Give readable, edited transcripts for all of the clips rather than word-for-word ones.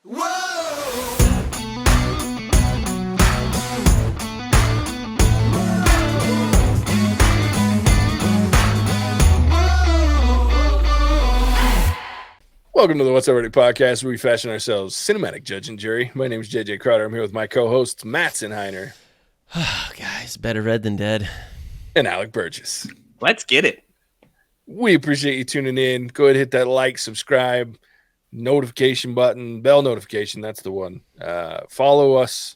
Welcome to the What's Already podcast, where we fashion ourselves cinematic judge and jury. My name is JJ Crowder. I'm here with my co-hosts Mattson. Guys, better read than dead. And Alec Burgess. Let's get it. We appreciate you tuning in. Go ahead and hit that like, subscribe, notification button, bell notification. That's the one. Follow us,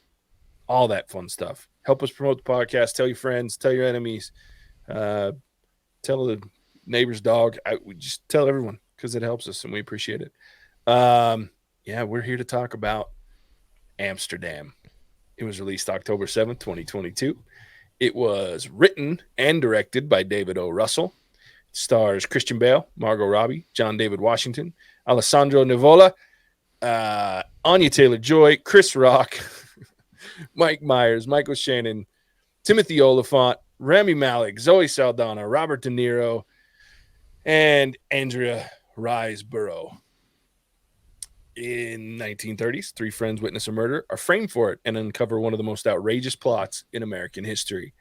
all that fun stuff. Help us promote the podcast. Tell your friends, tell your enemies, tell the neighbor's dog. We just tell everyone, because it helps us and we appreciate it. We're here to talk about Amsterdam. It was released October 7th, 2022. It was written and directed by David O. Russell. It stars Christian Bale, Margot Robbie, John David Washington, Alessandro Nivola, Anya Taylor-Joy, Chris Rock, Mike Myers, Michael Shannon, Timothy Oliphant, Rami Malek, Zoe Saldana, Robert De Niro, and Andrea Riseborough. In 1930s, three friends witness a murder, are framed for it, and uncover one of the most outrageous plots in American history.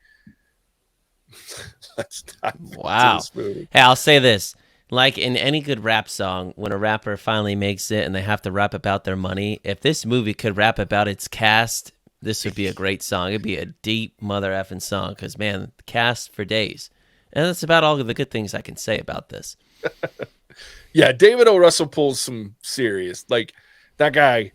Wow. Hey, I'll say this. Like in any good rap song, when a rapper finally makes it and they have to rap about their money, if this movie could rap about its cast, this would be a great song. It'd be a deep mother effing song because, man, the cast for days. And that's about all of the good things I can say about this. Yeah, David O. Russell pulls some serious. Like, that guy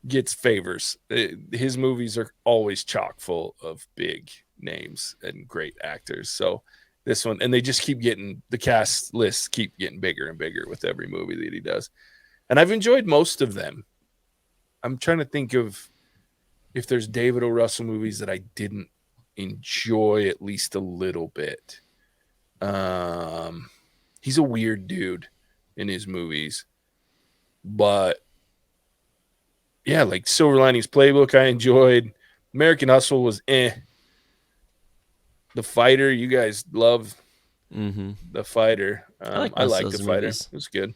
gets favors. His movies are always chock full of big names and great actors. So this one, and they just keep getting, the cast lists keep getting bigger and bigger with every movie that he does. And I've enjoyed most of them. I'm trying to think of if there's David O. Russell movies that I didn't enjoy at least a little bit. He's a weird dude in his movies, but yeah, like Silver Linings Playbook I enjoyed. American Hustle was The Fighter, you guys love The Fighter. I like The Fighter. It was good.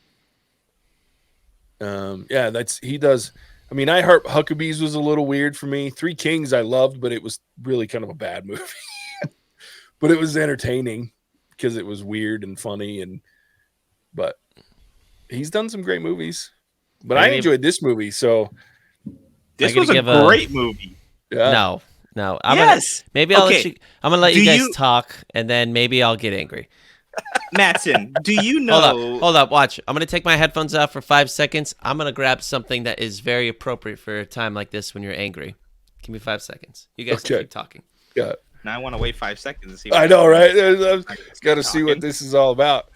He does. I mean, I Heart Huckabees was a little weird for me. Three Kings I loved, but it was really kind of a bad movie. But it was entertaining because it was weird and funny, but he's done some great movies. But I enjoyed this movie, so this was a great movie. Yeah. No. I'll let you. I'm gonna let you guys talk, and then maybe I'll get angry. Mattson, do you know? Hold up. Watch. I'm gonna take my headphones off for 5 seconds. I'm gonna grab something that is very appropriate for a time like this when you're angry. Give me 5 seconds. You guys can keep talking. Yeah. Now I want to wait 5 seconds and see. I know, right? I've got to see what this is all about.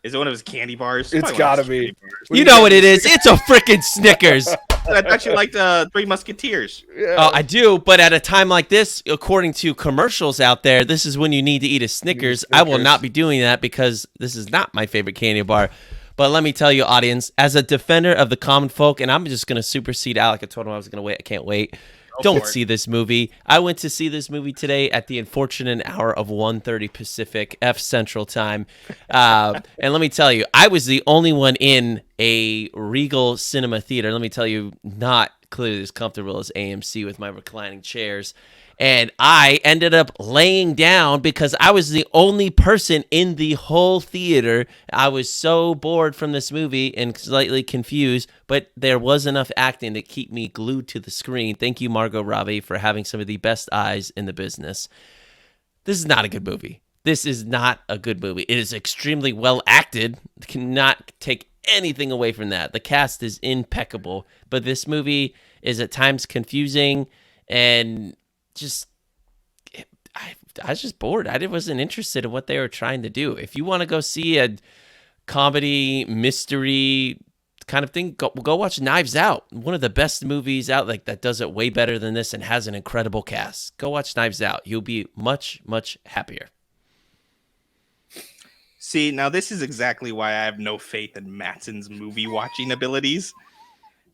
Is it one of his candy bars? It's got to be. You know what it is. It's a freaking Snickers. I thought you liked Three Musketeers. Yeah. Oh, I do, but at a time like this, according to commercials out there, this is when you need to eat a Snickers. I will not be doing that because this is not my favorite candy bar. But let me tell you, audience, as a defender of the common folk, and I'm just going to supersede Alec. I told him I was going to wait. I can't wait. Don't see this movie. I went to see this movie today at the unfortunate hour of 1:30 Pacific, F Central Time. And let me tell you, I was the only one in a Regal Cinema Theater. Let me tell you, not clearly as comfortable as AMC with my reclining chairs. And I ended up laying down because I was the only person in the whole theater. I was so bored from this movie and slightly confused, but there was enough acting to keep me glued to the screen. Thank you, Margot Robbie, for having some of the best eyes in the business. This is not a good movie. This is not a good movie. It is extremely well acted. Cannot take anything away from that. The cast is impeccable, but this movie is at times confusing and I was just bored. I wasn't interested in what they were trying to do. If you want to go see a comedy, mystery kind of thing, go watch Knives Out. One of the best movies out, like that does it way better than this and has an incredible cast. Go watch Knives Out. You'll be much, much happier. See, now this is exactly why I have no faith in Mattson's movie watching abilities.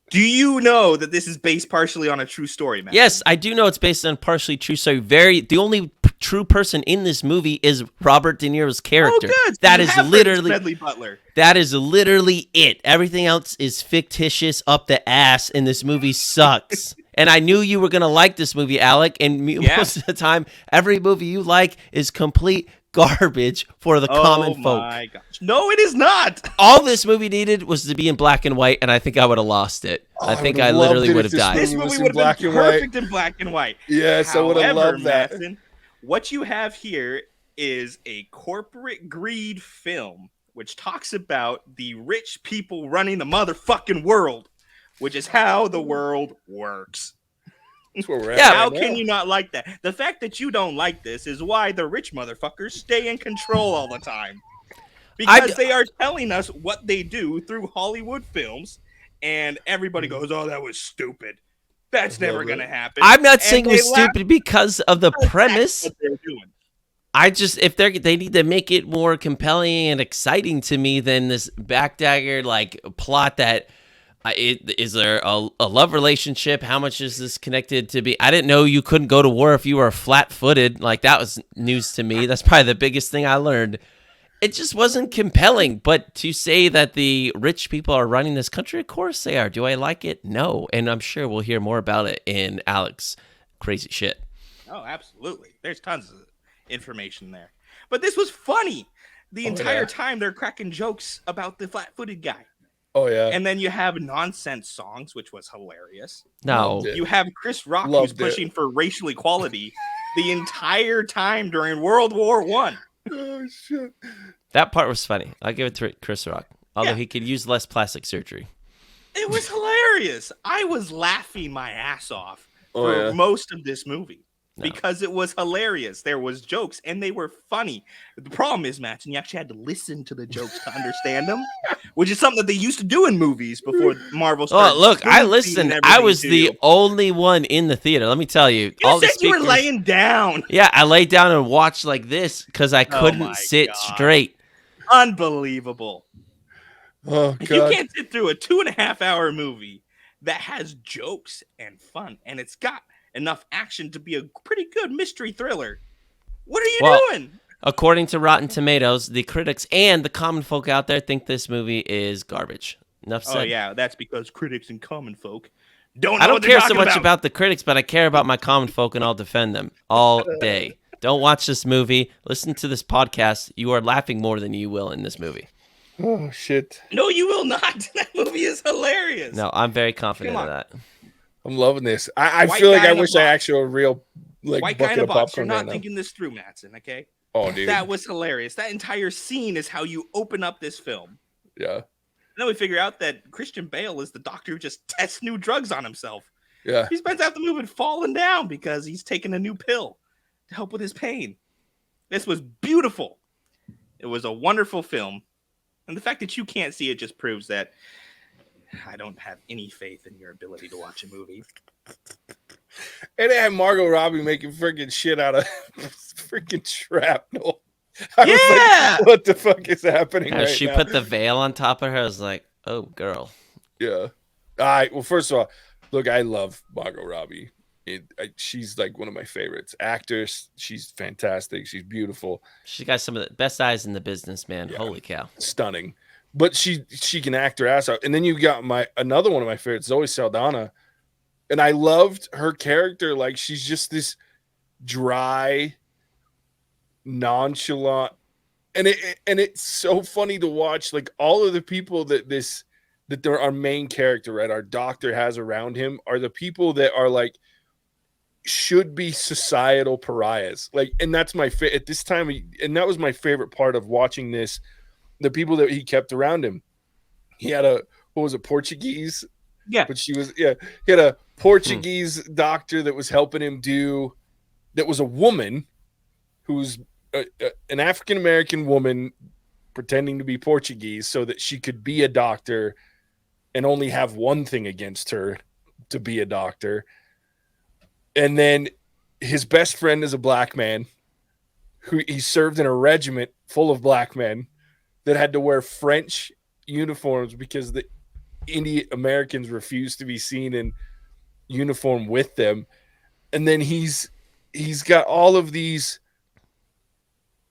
Do you know that this is based partially on a true story, Matt? Yes, I do know it's based on partially true story. The only true person in this movie is Robert De Niro's character. Oh, good. So That you is have literally Smedley Butler. That is literally it. Everything else is fictitious up the ass, and this movie sucks. And I knew you were going to like this movie, Alec, and most of the time, every movie you like is complete garbage for the common folk. Oh my gosh. No, it is not. All this movie needed was to be in black and white, and I think I would have lost it. I think I literally would have died. This movie would have been perfect in black and white. Yes, I would have loved that. Mattson, what you have here is a corporate greed film which talks about the rich people running the motherfucking world, which is how the world works. That's where we're at. Yeah, How can you not like that? The fact that you don't like this is why the rich motherfuckers stay in control all the time. Because they are telling us what they do through Hollywood films, and everybody goes, "Oh, that was stupid. That's never going to happen." I'm not saying it was stupid because of the premise. What they're doing. I just, if they need to make it more compelling and exciting to me than this backdagger like plot that is there a love relationship? How much is this connected to be? I didn't know you couldn't go to war if you were flat-footed. Like, that was news to me. That's probably the biggest thing I learned. It just wasn't compelling. But to say that the rich people are running this country, of course they are. Do I like it? No. And I'm sure we'll hear more about it in Alec's crazy shit. Oh, absolutely. There's tons of information there. But this was funny. The entire time they're cracking jokes about the flat-footed guy. Oh, yeah. And then you have nonsense songs, which was hilarious. No. You have Chris Rock, who's pushing for racial equality the entire time during World War I. Oh, shit. That part was funny. I'll give it to Chris Rock. Although he could use less plastic surgery. It was hilarious. I was laughing my ass off for most of this movie. Because it was hilarious. There was jokes, and they were funny. The problem is, Mattson, you actually had to listen to the jokes to understand them, which is something that they used to do in movies before Marvel started. Oh, look, I listened. I was the only one in the theater. Let me tell you. You said you were laying down. Yeah, I laid down and watched like this because I couldn't sit straight. Unbelievable. Oh, God. You can't sit through a 2.5 hour movie that has jokes and fun, and it's got enough action to be a pretty good mystery thriller. What are you doing? According to Rotten Tomatoes, the critics and the common folk out there think this movie is garbage. Enough said. Oh, yeah, that's because critics and common folk don't know I don't what they're care so talking much about. about the critics, but I care about my common folk, and I'll defend them all day. Don't watch this movie. Listen to this podcast. You are laughing more than you will in this movie. Oh, shit. No, you will not. That movie is hilarious. No, I'm very confident of that. I'm loving this. I feel like I wish I actually a real white guy in a box. You're not thinking this through, Mattson, okay? Oh, dude. That was hilarious. That entire scene is how you open up this film. Yeah. And then we figure out that Christian Bale is the doctor who just tests new drugs on himself. Yeah. He spends half the movie falling down because he's taking a new pill to help with his pain. This was beautiful. It was a wonderful film. And the fact that you can't see it just proves that I don't have any faith in your ability to watch a movie. And they had Margot Robbie making freaking shit out of freaking shrapnel. I was like, what the fuck is happening right she now? put the veil on top of her. I was like, oh, girl. Yeah. All right. Well, first of all, look, I love Margot Robbie. She's like one of my favorites. Actors. She's fantastic. She's beautiful. She got some of the best eyes in the business, man. Yeah. Holy cow. Stunning. But she can act her ass out. And then you got another one of my favorites, Zoe Saldana. And I loved her character. Like, she's just this dry, nonchalant. And it's so funny to watch. Like, all of the people that they're our main character, right, our doctor has around him are the people that are like should be societal pariahs. Like, and that's my at this time, and that was my favorite part of watching this. The people that he kept around him. He had Portuguese? Yeah. But he had a Portuguese doctor that was helping him that was a woman who's an African-American woman pretending to be Portuguese so that she could be a doctor and only have one thing against her to be a doctor. And then his best friend is a black man who he served in a regiment full of black men that had to wear French uniforms because the Indian Americans refused to be seen in uniform with them. And then he's got all of these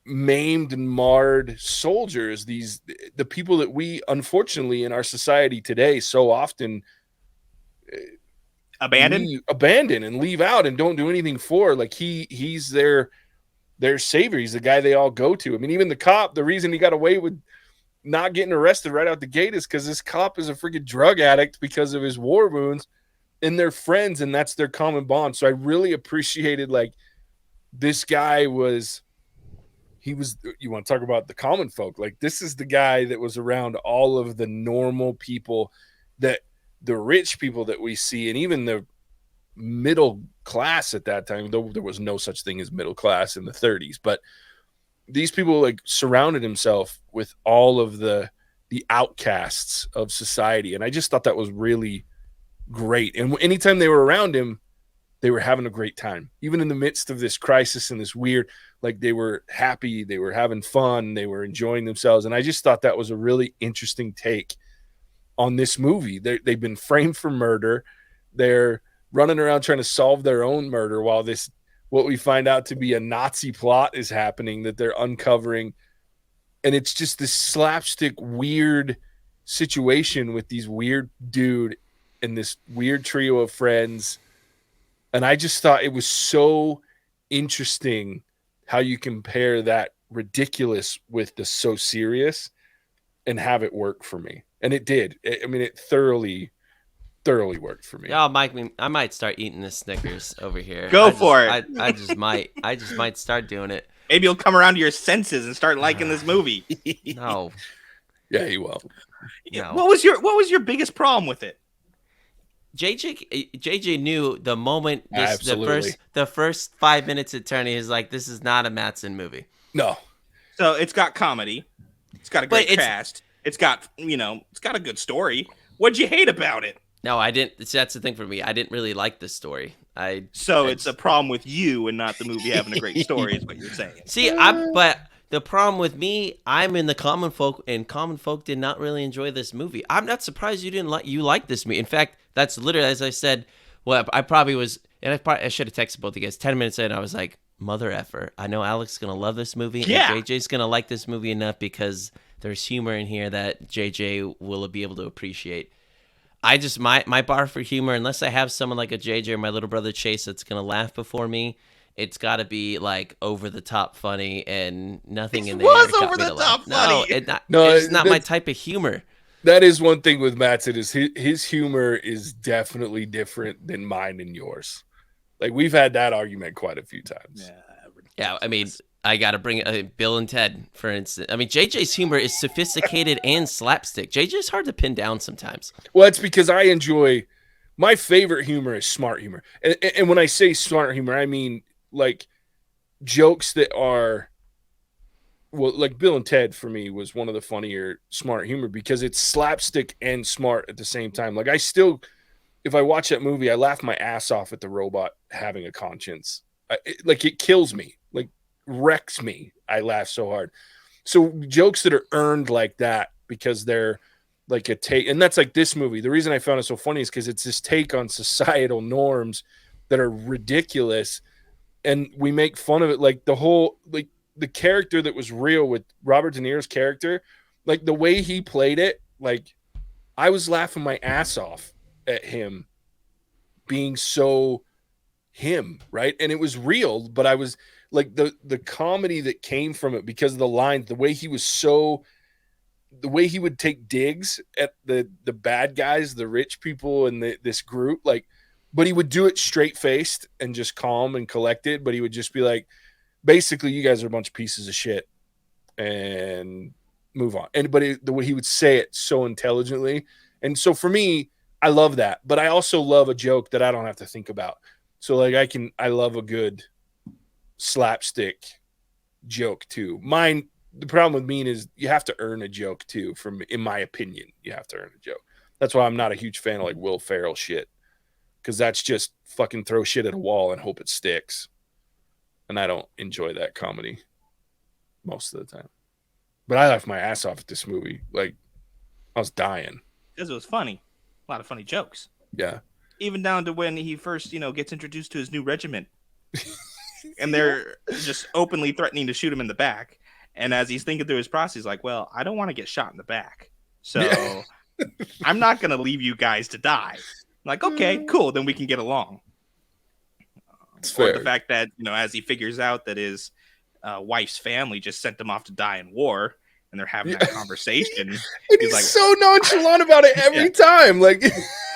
maimed and marred soldiers, the people that we unfortunately in our society today so often abandon and leave out and don't do anything for. Like he's their savior. He's the guy they all go to. I mean, even the cop, the reason he got away with not getting arrested right out the gate is because this cop is a freaking drug addict because of his war wounds, and they're friends, and that's their common bond. So I really appreciated, like, this guy was, you want to talk about the common folk, like, this is the guy that was around all of the normal people, that the rich people that we see, and even the middle class at that time, though there was no such thing as middle class in the 30s, but these people, like, surrounded himself with all of the outcasts of society. And I just thought that was really great. And anytime they were around him, they were having a great time, even in the midst of this crisis and this weird, like, they were happy, they were having fun, they were enjoying themselves. And I just thought that was a really interesting take on this movie. They've been framed for murder. They're running around trying to solve their own murder while this, what we find out to be a Nazi plot, is happening that they're uncovering. And it's just this slapstick weird situation with these weird dude and this weird trio of friends. And I just thought it was so interesting how you compare that ridiculous with the so serious and have it work for me. And it did. I mean, it thoroughly worked for me. Yeah, Mike, I might start eating the Snickers over here. Go for it. I just might start doing it. Maybe you'll come around to your senses and start liking this movie. No. Yeah, you will. No. What was your biggest problem with it? JJ knew the moment Absolutely. the first 5 minutes of turning, is like, this is not a Mattson movie. No. So it's got comedy. It's got a great cast. It's got a good story. What'd you hate about it? No, I didn't. That's the thing for me. I didn't really like this story. It's a problem with you and not the movie having a great story, is what you're saying. See, but the problem with me, I'm in the common folk, and common folk did not really enjoy this movie. I'm not surprised you liked this movie. In fact, that's literally, as I said, well, I probably was, and I should have texted both of you guys. 10 minutes in, I was like, mother effer. I know Alec's going to love this movie, yeah. And JJ's going to like this movie enough because there's humor in here that JJ will be able to appreciate. I just, my bar for humor, unless I have someone like a JJ or my little brother Chase that's going to laugh before me, it's got to be like over the top funny, and nothing in there was got over me the to top laugh. funny. It's not my type of humor. That is one thing with Mattson, is his humor is definitely different than mine and yours. Like, we've had that argument quite a few times. Yeah, I mean, I got to bring Bill and Ted, for instance. I mean, JJ's humor is sophisticated and slapstick. JJ's hard to pin down sometimes. Well, it's because I enjoy, my favorite humor is smart humor. And when I say smart humor, I mean, like, jokes that are, well, like Bill and Ted for me was one of the funnier smart humor, because it's slapstick and smart at the same time. Like, I still, if I watch that movie, I laugh my ass off at the robot having a conscience. It kills me, like, wrecks me. I laugh so hard. So jokes that are earned like that, because they're like a take, and that's like this movie. The reason I found it so funny is because it's this take on societal norms that are ridiculous, and we make fun of it. Like, the whole, like, the character that was real with Robert De Niro's character, like, the way he played it, like, I was laughing my ass off at him being so him, right? And it was real, but I was like, the comedy that came from it, because of the lines, the way he was the way he would take digs at the bad guys, the rich people in this group, like, but he would do it straight faced and just calm and collected. But he would just be like, basically, you guys are a bunch of pieces of shit, and move on. And the way he would say it so intelligently. And so for me, I love that, but I also love a joke that I don't have to think about. So, like, I love a good slapstick joke too. The problem with me is you have to earn a joke too. In my opinion, you have to earn a joke. That's why I'm not a huge fan of, like, Will Ferrell shit, because that's just fucking throw shit at a wall and hope it sticks. And I don't enjoy that comedy most of the time. But I laughed my ass off at this movie. Like, I was dying. Because it was funny. A lot of funny jokes. Yeah. Even down to when he first, gets introduced to his new regiment. and they're just openly threatening to shoot him in the back. And as he's thinking through his process, he's like, well, I don't want to get shot in the back. So I'm not going to leave you guys to die. I'm like, okay, cool. Then we can get along. Or the fact that, as he figures out that his wife's family just sent him off to die in war, and they're having that conversation. And he's like, so nonchalant about it every time. Like,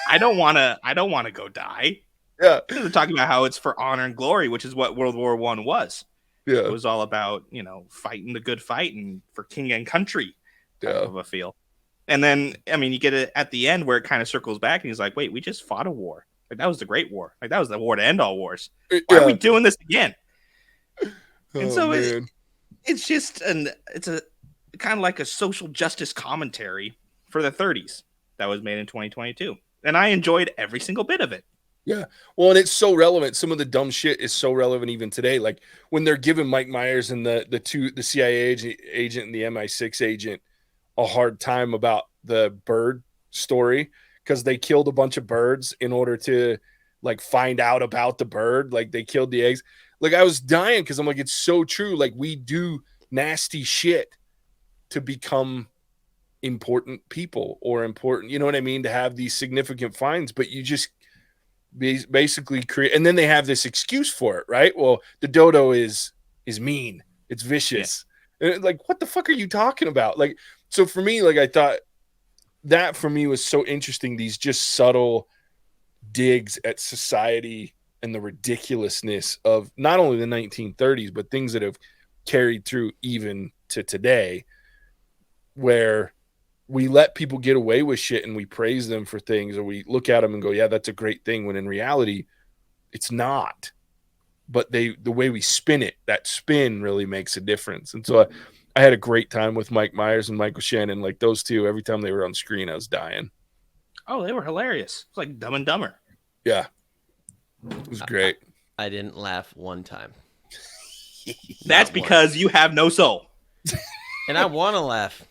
I don't want to go die. Yeah. They're talking about how it's for honor and glory, which is what World War I was. Yeah. It was all about, fighting the good fight and for king and country type of a feel. And then, you get it at the end where it kind of circles back and he's like, wait, we just fought a war. Like, that was the Great War. Like, that was the war to end all wars. Why are we doing this again? And so it's just it's a kind of like a social justice commentary for the 30s that was made in 2022. And I enjoyed every single bit of it. Yeah. Well, and it's so relevant. Some of the dumb shit is so relevant even today. Like when they're giving Mike Myers and the CIA agent and the MI6 agent a hard time about the bird story because they killed a bunch of birds in order to like find out about the bird. Like they killed the eggs. Like I was dying because I'm like, it's so true. Like we do nasty shit to become important people or important, you know what I mean? To have these significant finds, but you just basically create, and then they have this excuse for it, right? Well, the dodo is mean, it's vicious. Yeah. And like, what the fuck are you talking about? Like, so for me, like I thought that for me was so interesting. These just subtle digs at society and the ridiculousness of not only the 1930s, but things that have carried through even to today, where we let people get away with shit and we praise them for things, or we look at them and go, yeah, that's a great thing, when in reality, it's not. But the way we spin it, that spin really makes a difference. And so I had a great time with Mike Myers and Michael Shannon. Like those two, every time they were on screen, I was dying. Oh, they were hilarious. It's like Dumb and Dumber. Yeah. It was great. I didn't laugh one time. That's because you have no soul. And I want to laugh.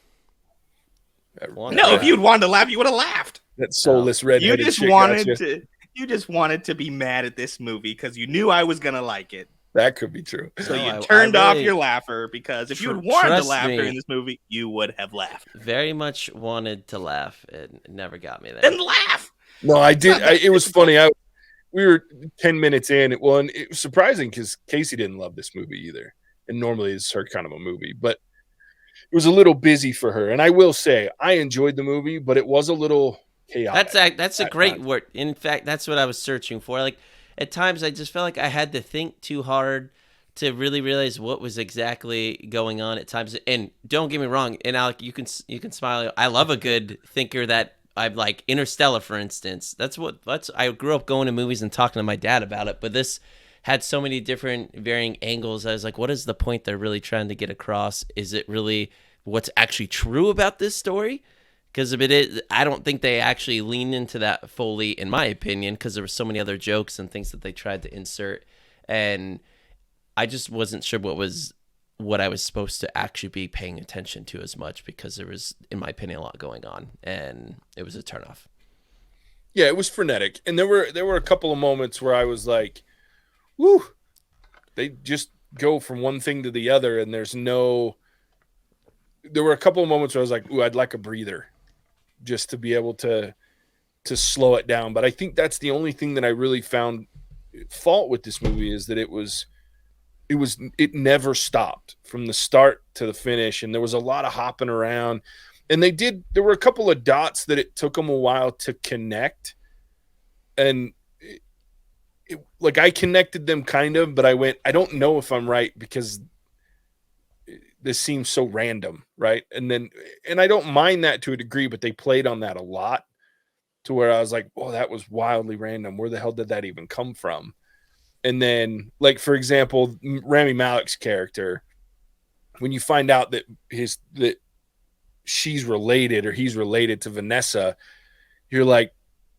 If you'd wanted to laugh, you would have laughed. That soulless redheaded chick. You just wanted to be mad at this movie because you knew I was gonna like it. That could be true. So you turned off your laugher, because if you had wanted to laugh during this movie, you would have laughed. Very much wanted to laugh. It never got me there. Then laugh. No, I did. It was funny. We were 10 minutes in. It was surprising because Casey didn't love this movie either. And normally it's her kind of a movie, but it was a little busy for her. And I will say I enjoyed the movie, but it was a little chaotic. That's a great word. In fact, that's what I was searching for. Like at times I just felt like I had to think too hard to really realize what was exactly going on at times. And don't get me wrong, and Alec, you can smile. I love a good thinker that I'm like Interstellar, for instance. I grew up going to movies and talking to my dad about it, but this had so many different varying angles. I was like, what is the point they're really trying to get across? Is it really what's actually true about this story? Because if it is, I don't think they actually leaned into that fully, in my opinion, because there were so many other jokes and things that they tried to insert. And I just wasn't sure what I was supposed to actually be paying attention to as much, because there was, in my opinion, a lot going on, and it was a turnoff. Yeah, it was frenetic. And there were a couple of moments where I was like, woo, they just go from one thing to the other, and there were a couple of moments where I was like, ooh, I'd like a breather just to be able to slow it down. But I think that's the only thing that I really found fault with this movie, is that it never stopped from the start to the finish. And there was a lot of hopping around, and there were a couple of dots that it took them a while to connect. And like I connected them kind of, but I don't know if I'm right, because this seems so random, right? And I don't mind that to a degree, but they played on that a lot, to where I was like, oh, that was wildly random. Where the hell did that even come from? And then, like, for example, Rami Malek's character, when you find out that she's related, or he's related to Vanessa, you're like,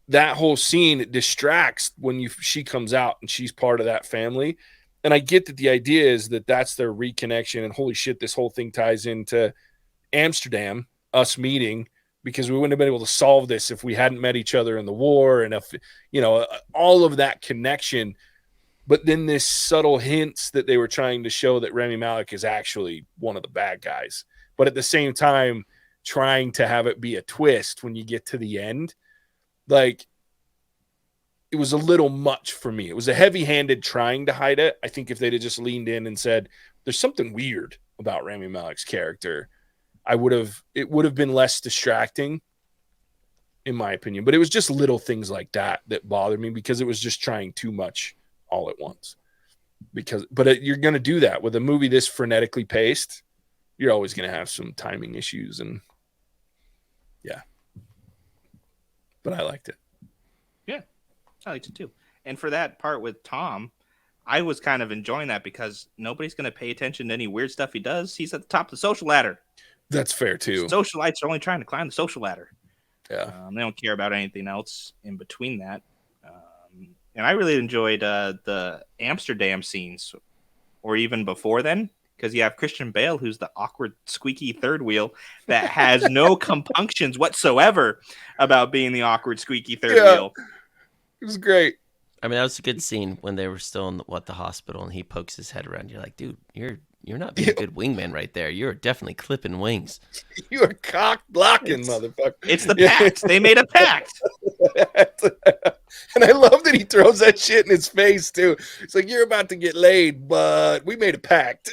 that whole scene, it distracts when she comes out and she's part of that family. And I get that the idea is that that's their reconnection, and holy shit, this whole thing ties into Amsterdam, us meeting, because we wouldn't have been able to solve this if we hadn't met each other in the war, and if, all of that connection. but then this subtle hints that they were trying to show that Rami Malek is actually one of the bad guys, but at the same time trying to have it be a twist when you get to the end. Like, it was a little much for me. It was a heavy-handed trying to hide it. I think if they'd have just leaned in and said, there's something weird about Rami Malek's character, it would have been less distracting, in my opinion. But it was just little things like that bothered me, because it was just trying too much all at once. But you're going to do that with a movie this frenetically paced. You're always going to have some timing issues, and yeah. But I liked it. Yeah, I liked it too. And for that part with Tom, I was kind of enjoying that because nobody's going to pay attention to any weird stuff he does. He's at the top of the social ladder. That's fair too. Socialites are only trying to climb the social ladder. Yeah. They don't care about anything else in between that. And I really enjoyed the Amsterdam scenes, or even before then, because you have Christian Bale, who's the awkward, squeaky third wheel that has no compunctions whatsoever about being the awkward, squeaky third wheel. It was great. I mean, that was a good scene when they were still in the hospital, and he pokes his head around. You're like, dude, you're not being a good wingman right there. You're definitely clipping wings. You are cock blocking, motherfucker. It's the pact. They made a pact. And I love that he throws that shit in his face too. It's like, you're about to get laid, but we made a pact.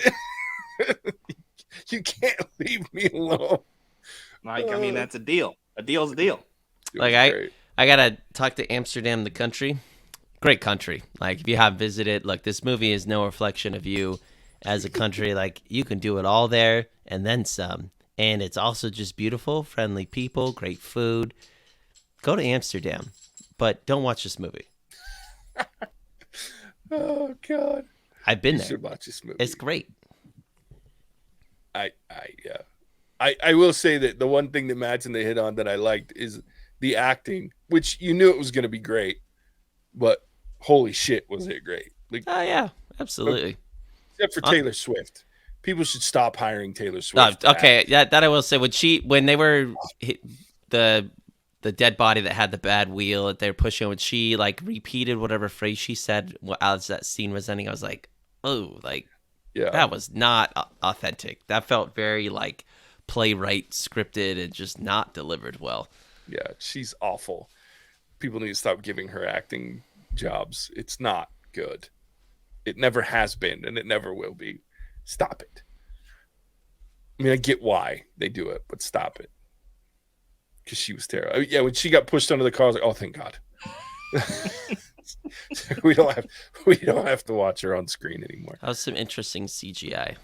You can't leave me alone. Like, I mean, that's a deal. A deal's a deal. Like, I gotta talk to Amsterdam, the country. Great country. Like, if you have visited, look, this movie is no reflection of you as a country. Like, you can do it all there and then some. And it's also just beautiful, friendly people, great food. Go to Amsterdam, but don't watch this movie. Oh God, I've been there. You should watch this movie. It's great. I will say that the one thing that Mattson they hit on that I liked is the acting, which you knew it was going to be great, but holy shit, was it great! Like, Oh yeah, absolutely. Except for Taylor Swift. People should stop hiring Taylor Swift. Okay, yeah, that I will say. When they were the dead body that had the bad wheel that they're pushing, when she like repeated whatever phrase she said as that scene was ending, I was like, oh, like, yeah, that was not authentic. That felt very like playwright scripted and just not delivered well. Yeah, she's awful. People need to stop giving her acting jobs. It's not good. It never has been, and it never will be. Stop it. I mean, I get why they do it, but stop it. Because she was terrible. Yeah, when she got pushed under the car, I was like, oh, thank God. we don't have to watch her on screen anymore. That was some interesting CGI.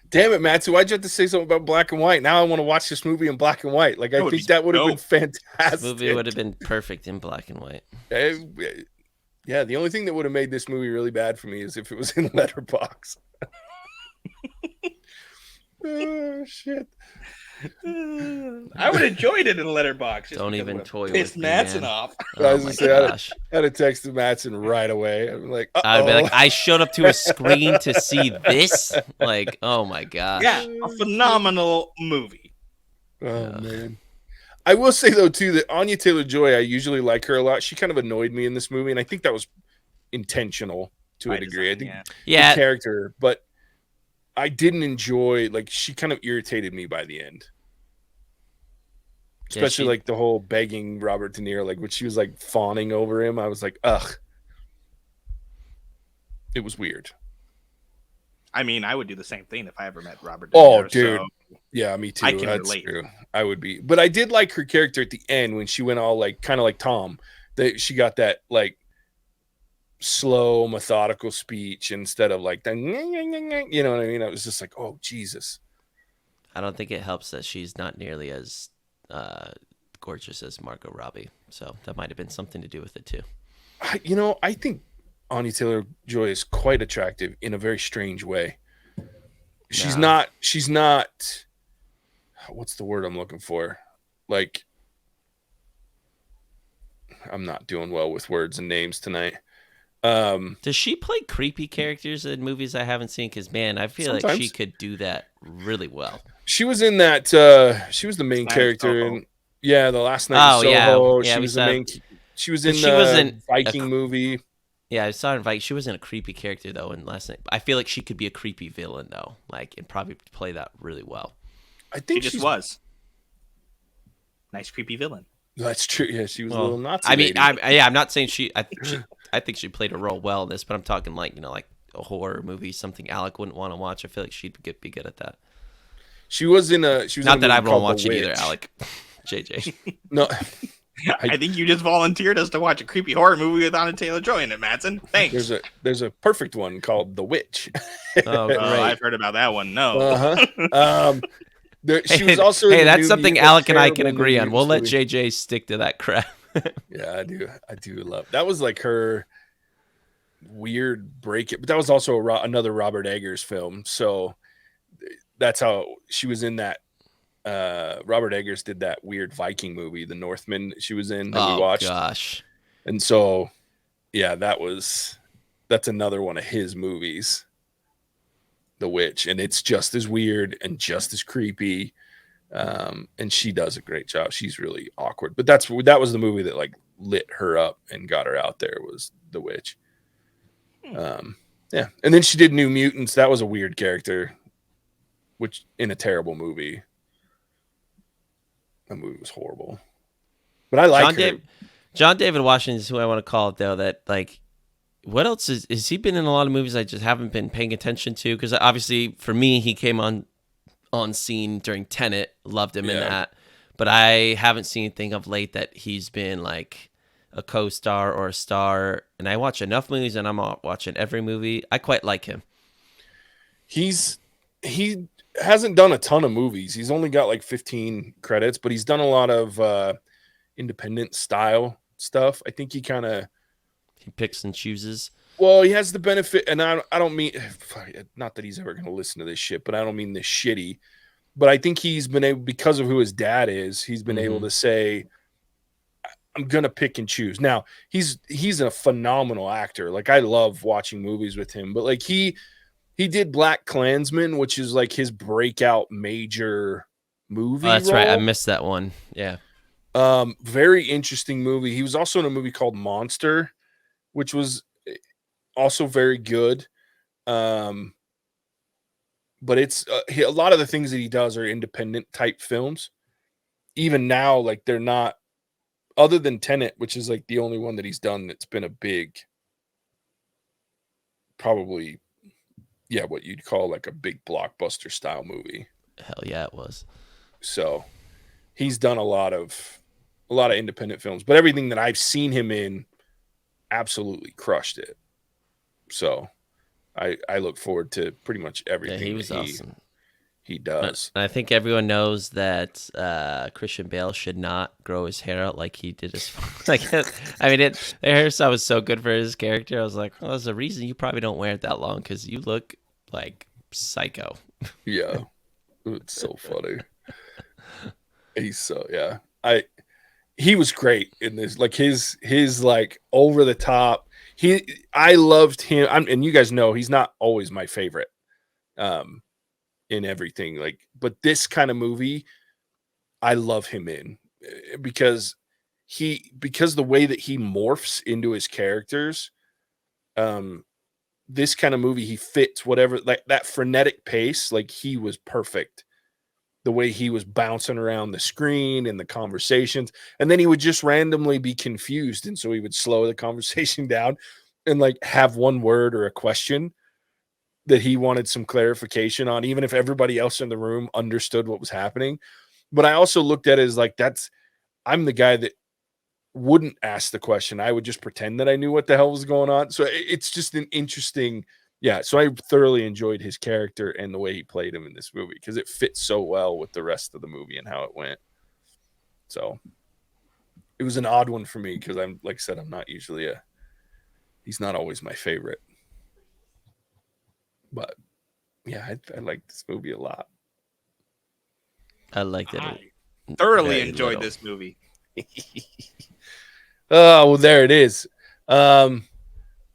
Damn it, Mattson, why'd you have to say something about black and white? Now I want to watch this movie in black and white. Like, I think that would have been fantastic. This movie would have been perfect in black and white. Yeah, the only thing that would have made this movie really bad for me is if it was in Letterboxd. Oh, shit. I would have enjoyed it in Letterboxd. Don't even toy with Mattson off. Oh my gosh. I had to text Mattson right away. I'm like, I'd be like, I showed up to a screen to see this. Like, oh my gosh. Yeah, a phenomenal movie. Oh man. I will say though too that Anya Taylor-Joy, I usually like her a lot. She kind of annoyed me in this movie, and I think that was intentional to a degree. I think the character, but I didn't enjoy, like, she kind of irritated me by the end. Especially like the whole begging Robert De Niro, like when she was like fawning over him, I was like, ugh. It was weird. I mean, I would do the same thing if I ever met Robert De Niro. Oh, dude. So yeah, me too. I can relate. True. I would be. But I did like her character at the end when she went all like kind of like Tom. That she got that like slow, methodical speech instead of like the, you know what I mean? I was just like, oh, Jesus. I don't think it helps that she's not nearly as gorgeous as Margot Robbie. So that might have been something to do with it too. I think Anya Taylor-Joy is quite attractive in a very strange way. She's not, what's the word I'm looking for? Like, I'm not doing well with words and names tonight. Does she play creepy characters in movies I haven't seen? Because, man, I feel like she could do that really well. She was in that, she was the main character in, the Last Night in Soho. Yeah, she was the main. She was in She the wasn't Viking movie. Yeah, I saw her invite. She wasn't a creepy character though in last night. I feel like she could be a creepy villain though, like and probably play that really well. I think she just was. Nice creepy villain. That's true. Yeah, she was a little Nazi I mean, lady. I'm not saying I think she played a role well in this, but I'm talking like like a horror movie, something Alec wouldn't want to watch. I feel like she'd be good at that. She was in a. She was not in a that I movie won't called watch The it either, Witch. Alec. JJ. No. I think you just volunteered us to watch a creepy horror movie with Anna Taylor-Joy in it, Mattson. Thanks. There's a perfect one called The Witch. Oh, great. I've heard about that one. No. Uh-huh. She was also. Hey, in the that's new something Alec and I can terrible agree New on. We'll let Mutants movie. JJ stick to that crap. Yeah, I do love that. Was like her weird break it, but that was also another Robert Eggers film. So that's how she was in that. Robert Eggers did that weird Viking movie, The Northman. She was in that we watched. Gosh. And so, yeah, that's another one of his movies, The Witch, and it's just as weird and just as creepy. And she does a great job. She's really awkward, but that was the movie that like lit her up and got her out there was The Witch. Yeah, and then she did New Mutants. That was a weird character, which in a terrible movie. That movie was horrible, but I like her. John David Washington is who I want to call it though. That like, what else is he been in a lot of movies I just haven't been paying attention to? Because obviously for me he came on scene during Tenet, loved him in that, but I haven't seen anything of late that he's been like a co-star or a star. And I watch enough movies, and I'm watching every movie. I quite like him. He hasn't done a ton of movies. He's only got like 15 credits, but he's done a lot of independent style stuff. I think he picks and chooses. Well, he has the benefit, and I don't mean, not that he's ever going to listen to this shit, but I don't mean this shitty. But I think he's been able, because of who his dad is, he's been able to say, I'm going to pick and choose. Now, he's a phenomenal actor. Like, I love watching movies with him, but like he did Black Klansman, which is like his breakout major movie. Oh, that's role. right. I missed that one. Yeah. Very interesting movie. He was also in a movie called Monster, which was also very good. But it's a lot of the things that he does are independent type films. Even now, like they're not, other than Tenet, which is like the only one that he's done that's been a big, probably, what you'd call like a big blockbuster style movie. Hell yeah, it was. So he's done a lot of independent films, but everything that I've seen him in absolutely crushed it. So I look forward to pretty much everything. Yeah, he was awesome. He does. And I think everyone knows that Christian Bale should not grow his hair out like he did his. Like, I mean, the hairstyle was so good for his character. I was like, well, there's a reason you probably don't wear it that long because you look like psycho. Yeah, it's so funny. He's so he was great in this. Like his like over the top. I loved him. And you guys know he's not always my favorite. In everything, like, but this kind of movie I love him in because the way that he morphs into his characters, this kind of movie, he fits whatever, like that frenetic pace. Like he was perfect the way he was bouncing around the screen and the conversations, and then he would just randomly be confused, and so he would slow the conversation down and like have one word or a question that he wanted some clarification on, even if everybody else in the room understood what was happening. But I also looked at it as like, I'm the guy that wouldn't ask the question. I would just pretend that I knew what the hell was going on. So it's just an interesting, so I thoroughly enjoyed his character and the way he played him in this movie because it fits so well with the rest of the movie and how it went. So it was an odd one for me because I'm, like I said, I'm not usually he's not always my favorite. But I like this movie a lot. I liked it. I thoroughly enjoyed this movie. Oh, well, there it is. I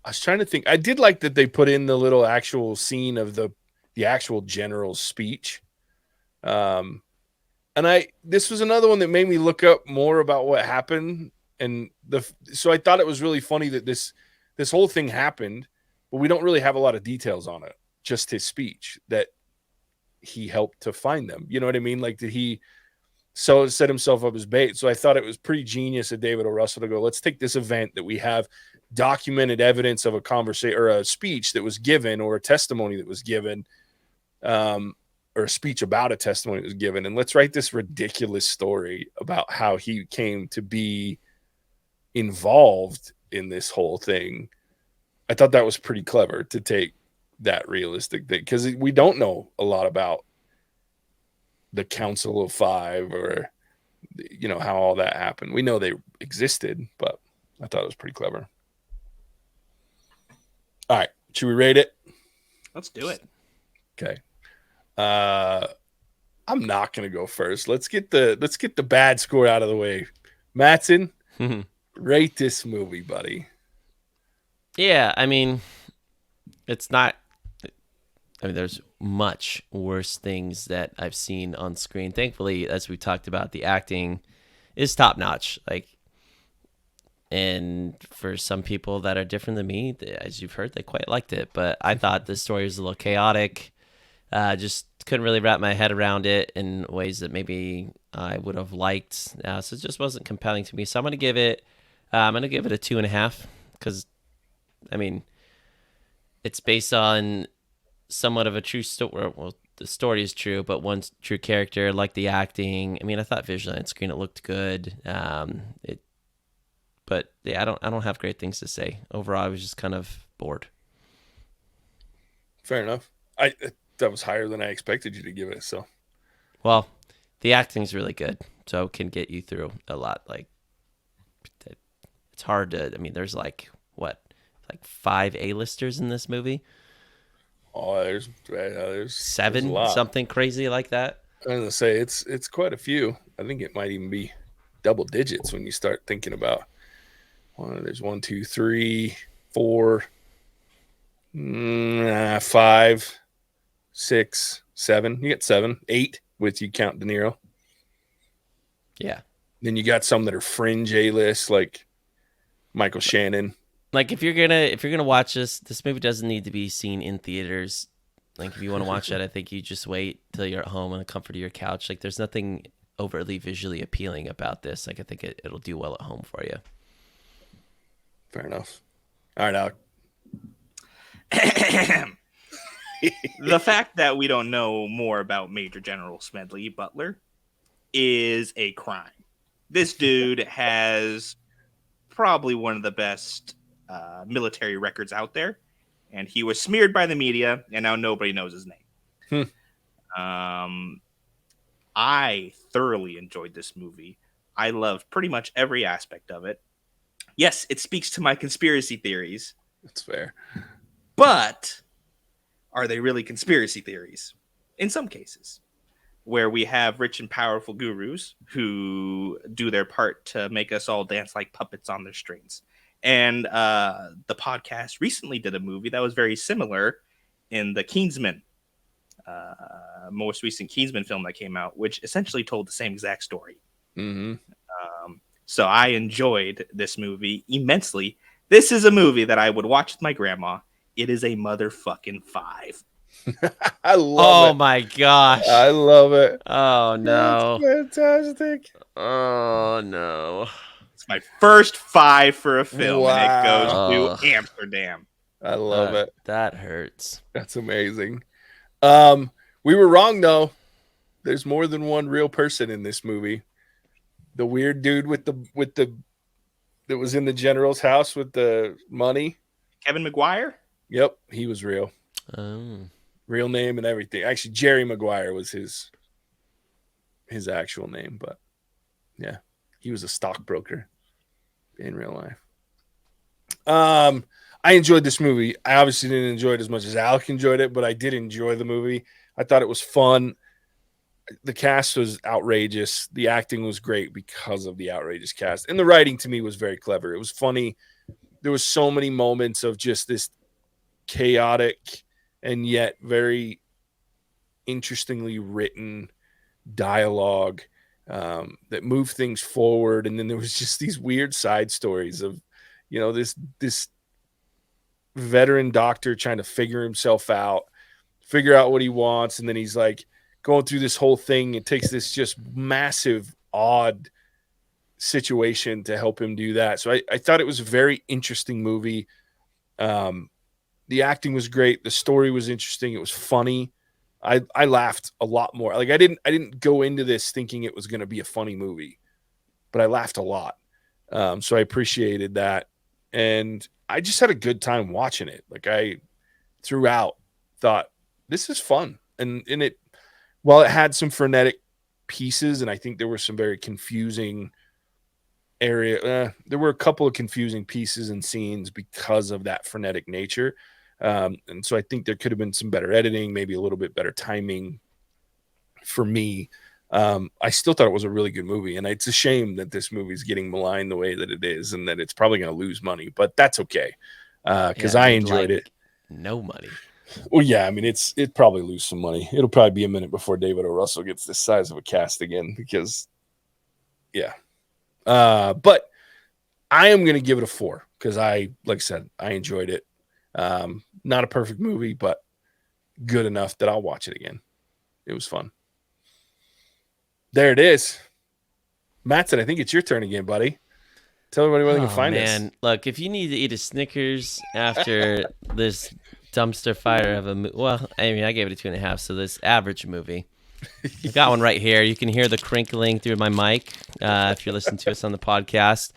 was trying to think. I did like that they put in the little actual scene of the actual general's speech. And this was another one that made me look up more about what happened And so I thought it was really funny that this whole thing happened, but we don't really have a lot of details on it. Just his speech that he helped to find them. You know what I mean? Like, did he set himself up as bait? So I thought it was pretty genius of David O. Russell to go, let's take this event that we have documented evidence of a conversation or a speech that was given or a testimony that was given, or a speech about a testimony that was given, and let's write this ridiculous story about how he came to be involved in this whole thing. I thought that was pretty clever to take that realistic thing, because we don't know a lot about the Council of Five or, you know, how all that happened. We know they existed, but I thought it was pretty clever. All right, should we rate it? Let's do it. Okay. I'm not gonna go first. Let's get the bad score out of the way. Mattson, rate this movie, buddy. Yeah, I mean, it's not. I mean, there's much worse things that I've seen on screen. Thankfully, as we talked about, the acting is top notch. Like, and for some people that are different than me, as you've heard, they quite liked it. But I thought the story was a little chaotic. Just couldn't really wrap my head around it in ways that maybe I would have liked. So it just wasn't compelling to me. So I'm gonna give it a 2.5, because, I mean, it's based on somewhat of a true story. Well, the story is true, but one true character. Like the acting. I mean, I thought visually on screen it looked good. But yeah, I don't have great things to say. Overall, I was just kind of bored. Fair enough. That was higher than I expected you to give it. So, well, the acting's really good, so it can get you through a lot. Like, it's hard to. I mean, there's like 5 A-listers in this movie. Oh, there's 7, something crazy like that. I was gonna say it's quite a few. I think it might even be double digits when you start thinking about. There's 1, 2, 3, 4, 5, 6, 7. You get 7, 8 with you count De Niro. Yeah. Then you got some that are fringe A-list, like Michael Shannon. Like, if you're gonna watch this movie doesn't need to be seen in theaters. Like, if you want to watch it, I think you just wait till you're at home in the comfort of your couch. Like, there's nothing overtly visually appealing about this. Like, I think it'll do well at home for you. Fair enough. All right, Alec. The fact that we don't know more about Major General Smedley Butler is a crime. This dude has probably one of the best military records out there, and he was smeared by the media, and now nobody knows his name. I thoroughly enjoyed this movie. I loved pretty much every aspect of it. Yes, it speaks to my conspiracy theories. That's fair. But are they really conspiracy theories? In some cases, where we have rich and powerful gurus who do their part to make us all dance like puppets on their strings. And the podcast recently did a movie that was very similar in the Kingsman, most recent Kingsman film that came out, which essentially told the same exact story. Mm-hmm. So I enjoyed this movie immensely. This is a movie that I would watch with my grandma. It is a motherfucking 5. I love it. Oh my gosh. I love it. Oh no. That's fantastic. Oh no. It's my first 5 for a film, Wow. and it goes to Amsterdam. I love it. That hurts. That's amazing. We were wrong though. There's more than one real person in this movie. The weird dude with the that was in the general's house with the money. Kevin McGuire? Yep, he was real. Oh. Real name and everything. Actually, Jerry Maguire was his actual name, but yeah, he was a stockbroker in real life. I enjoyed this movie. I obviously didn't enjoy it as much as Alec enjoyed it, but I did enjoy the movie. I thought it was fun. The cast was outrageous. The acting was great because of the outrageous cast. And the writing to me was very clever. It was funny. There was so many moments of just this chaotic and yet very interestingly written dialogue. that moved things forward. And then there was just these weird side stories of, this veteran doctor trying to figure out what he wants. And then he's like going through this whole thing. It takes this just massive, odd situation to help him do that. So I thought it was a very interesting movie. The acting was great. The story was interesting. It was funny. I laughed a lot more. Like I didn't go into this thinking it was going to be a funny movie, but I laughed a lot. So I appreciated that. And I just had a good time watching it. Like I throughout thought this is fun. And while it had some frenetic pieces, and I think there were some very confusing there were a couple of confusing pieces and scenes because of that frenetic nature. And so I think there could have been some better editing, maybe a little bit better timing for me. I still thought it was a really good movie, and it's a shame that this movie is getting maligned the way that it is, and that it's probably going to lose money, but that's okay. Cause I enjoyed it. No money. Well, yeah, I mean, it probably lose some money. It'll probably be a minute before David O. Russell gets this size of a cast again, because yeah. But I am going to give it a 4 because like I said, I enjoyed it. Not a perfect movie, but good enough that I'll watch it again. It was fun. There it is. Mattson, I think it's your turn again, buddy. Tell everybody where they can find us. Look, if you need to eat a Snickers after this dumpster fire of a movie, well, I mean, I gave it a 2.5, so this average movie. I've got one right here. You can hear the crinkling through my mic if you're listening to us on the podcast.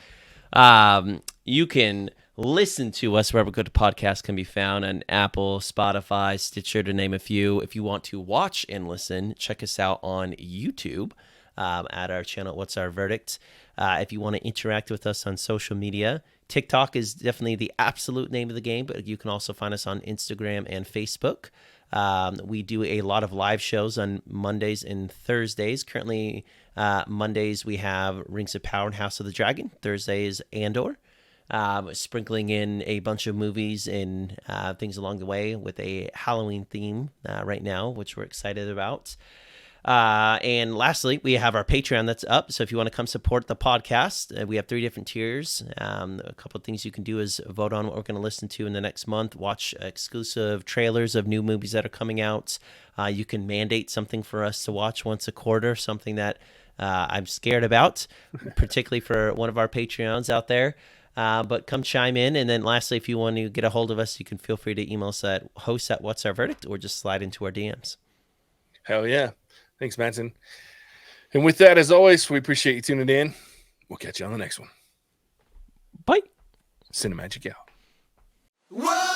You can listen to us wherever good podcasts can be found on Apple, Spotify, Stitcher, to name a few. If you want to watch and listen, check us out on YouTube at our channel, What's Our Verdict. If you want to interact with us on social media, TikTok is definitely the absolute name of the game, but you can also find us on Instagram and Facebook. We do a lot of live shows on Mondays and Thursdays. Currently, Mondays we have Rings of Power and House of the Dragon. Thursdays, Andor. Sprinkling in a bunch of movies and things along the way with a Halloween theme right now, which we're excited about. And lastly, we have our Patreon that's up. So if you want to come support the podcast, we have 3 different tiers. A couple of things you can do is vote on what we're going to listen to in the next month, watch exclusive trailers of new movies that are coming out. You can mandate something for us to watch once a quarter, something that I'm scared about, particularly for one of our Patreons out there. But come chime in. And then lastly, if you want to get a hold of us, you can feel free to email us at hosts@whatsourverdict or just slide into our DMs. Hell yeah. Thanks, Mattson. And with that, as always, we appreciate you tuning in. We'll catch you on the next one. Bye. Cinemagic out. Whoa!